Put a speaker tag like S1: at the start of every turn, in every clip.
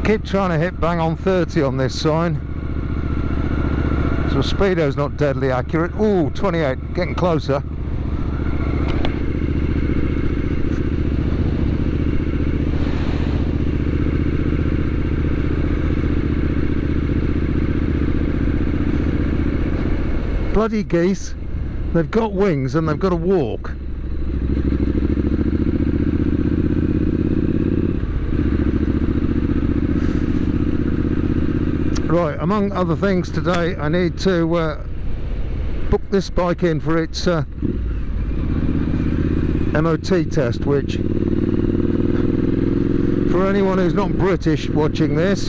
S1: Keep trying to hit bang on 30 on this sign, so speedo's not deadly accurate. Ooh, 28, getting closer. Bloody geese, they've got wings and they've got to walk. Right, among other things today, I need to book this bike in for its MOT test, which, for anyone who's not British watching this,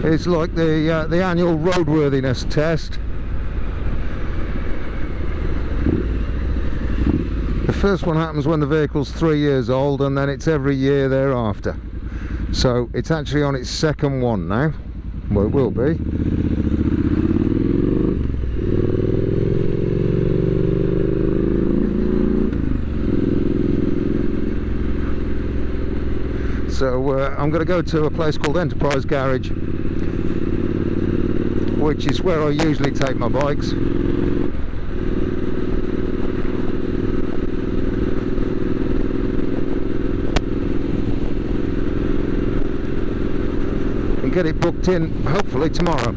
S1: is like the annual roadworthiness test. The first one happens when the vehicle's 3 years old, and then it's every year thereafter. So it's actually on its second one now. Well, it will be. So I'm going to go to a place called Enterprise Garage, which is where I usually take my bikes. Get it booked in hopefully tomorrow.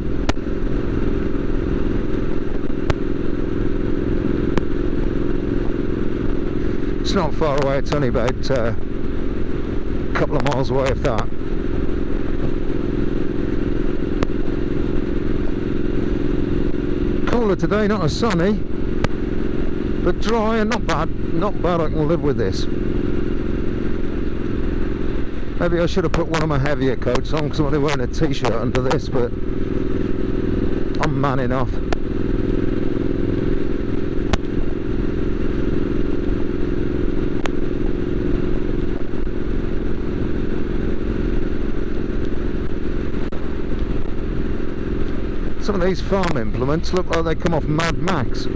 S1: It's not far away, it's only about a couple of miles away, if that. Cooler today, not as sunny, but dry and not bad. Not bad, I can live with this. Maybe I should have put one of my heavier coats on because I'm only wearing a t-shirt under this, but I'm man enough. Some of these farm implements look like they come off Mad Max.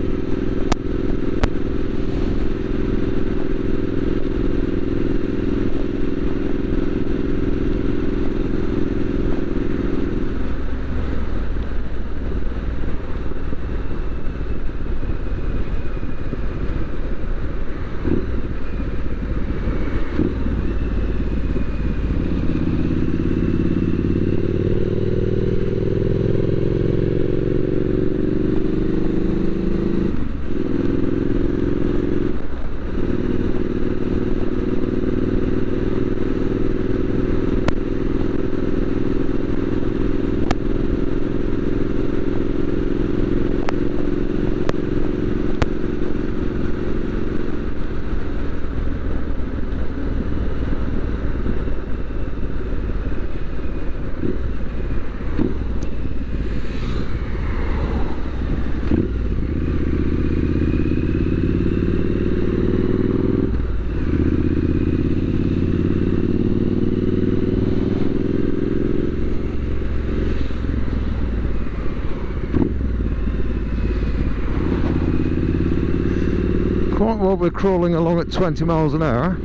S1: Quite well, we're crawling along at 20 miles an hour.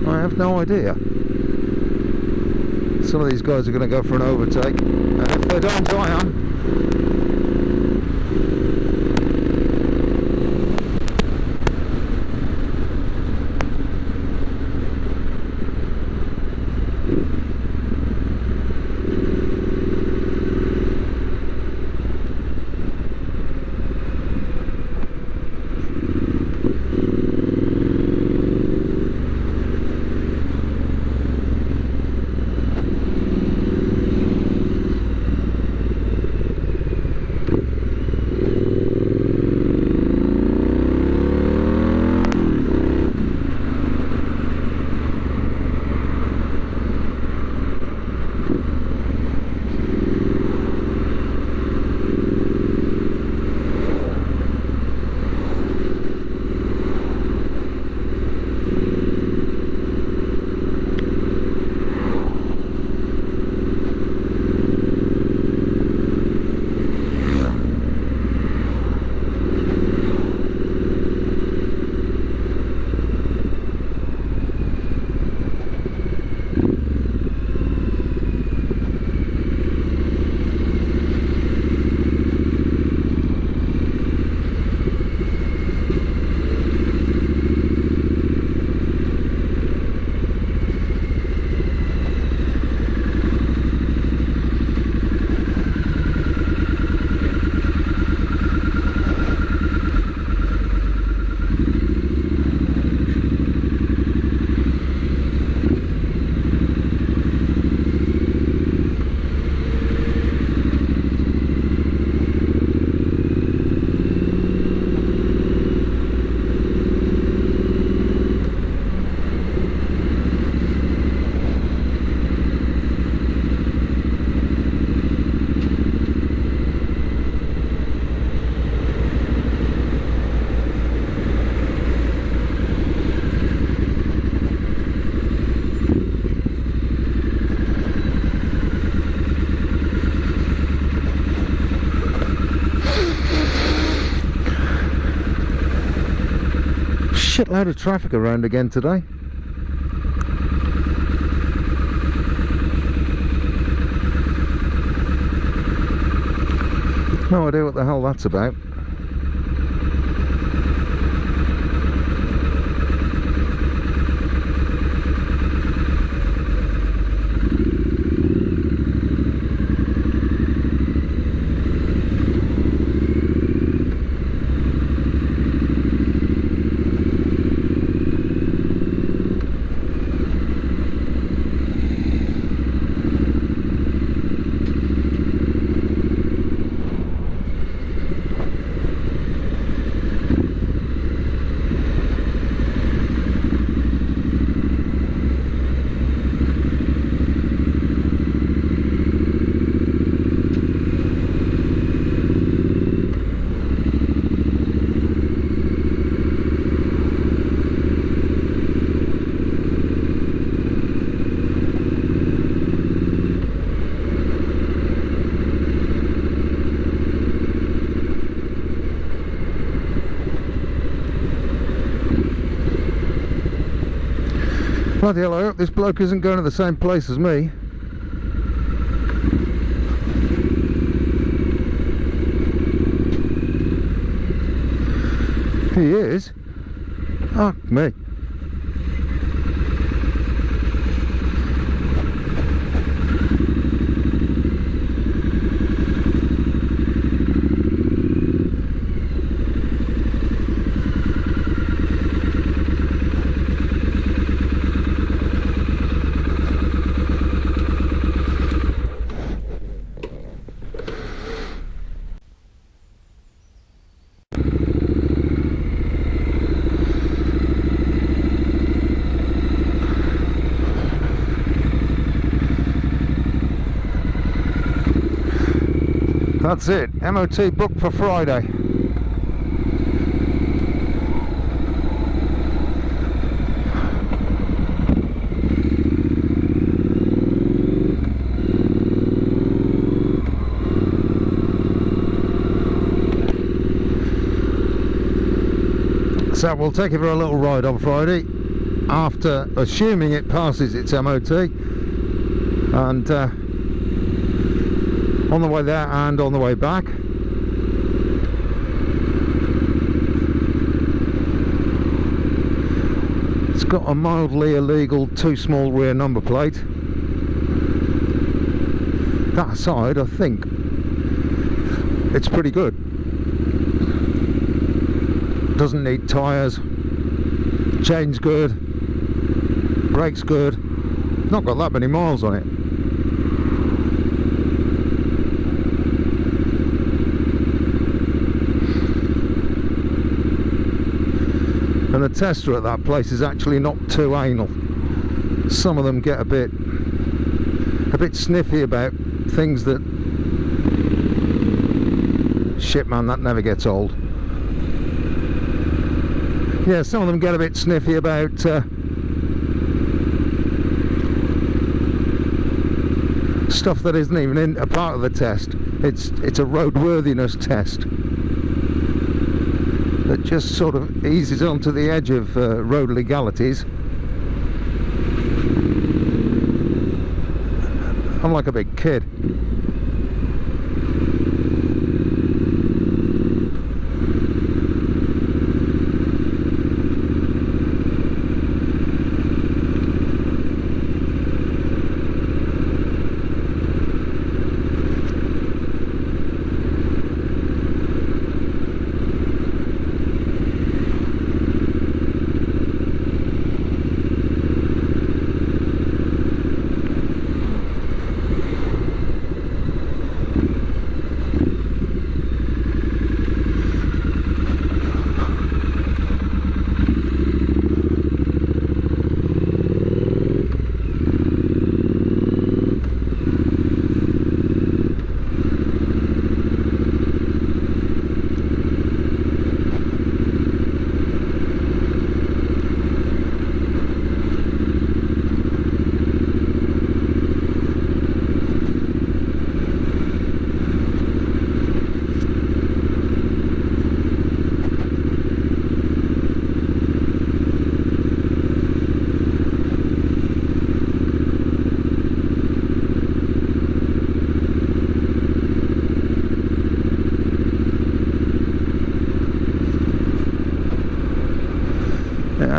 S1: I have no idea. Some of these guys are going to go for an overtake, and if they don't, I am. Shitload of traffic around again today. No idea what the hell that's about. Bloody hell, I hope this bloke isn't going to the same place as me. He is? Fuck me. That's it, MOT booked for Friday. So we'll take it for a little ride on Friday, after assuming it passes its MOT, and on the way there and on the way back. It's got a mildly illegal too small rear number plate. That aside, I think it's pretty good. Doesn't need tyres, chain's good, brakes good, not got that many miles on it. And the tester at that place is actually not too anal. Some of them get a bit sniffy about things that, shit man, that never gets old. Yeah, some of them get a bit sniffy about stuff that isn't even in a part of the test. It's a roadworthiness test that just sort of eases onto the edge of road legalities. I'm like a big kid.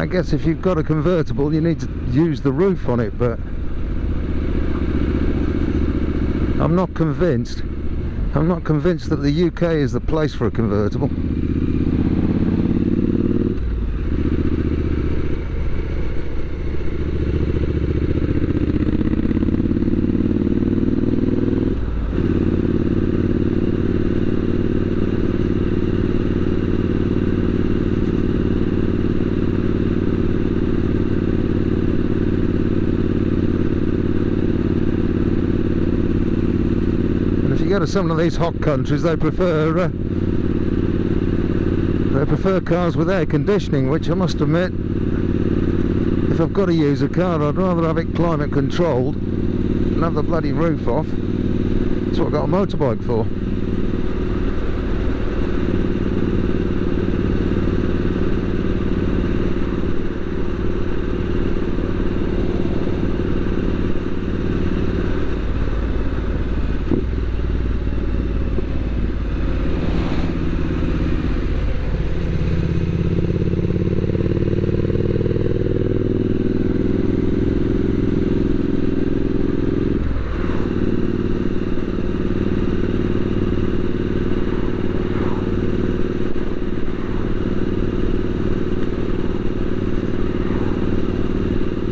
S1: I guess if you've got a convertible you need to use the roof on it, but I'm not convinced. I'm not convinced that the UK is the place for a convertible. Go to some of these hot countries, they prefer cars with air conditioning, which I must admit, if I've got to use a car, I'd rather have it climate controlled and have the bloody roof off. That's what I've got a motorbike for.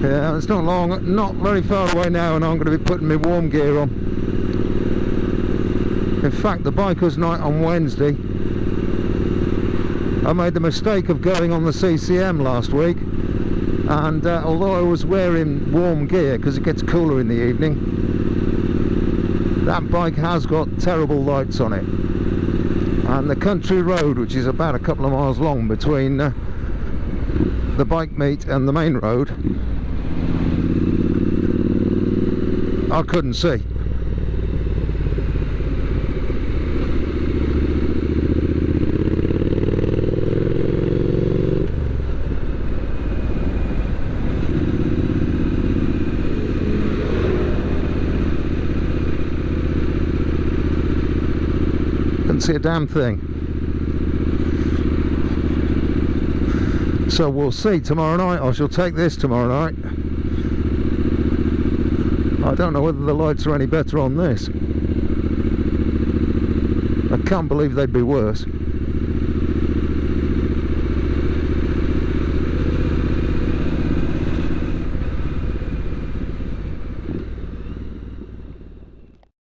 S1: Yeah, it's not long, not very far away now, and I'm going to be putting my warm gear on. In fact, the Bikers' Night on Wednesday, I made the mistake of going on the CCM last week, and although I was wearing warm gear because it gets cooler in the evening, that bike has got terrible lights on it, and the country road, which is about a couple of miles long between the bike meet and the main road, I couldn't see. Couldn't see a damn thing. So we'll see tomorrow night. I shall take this tomorrow night. I don't know whether the lights are any better on this. I can't believe they'd be worse.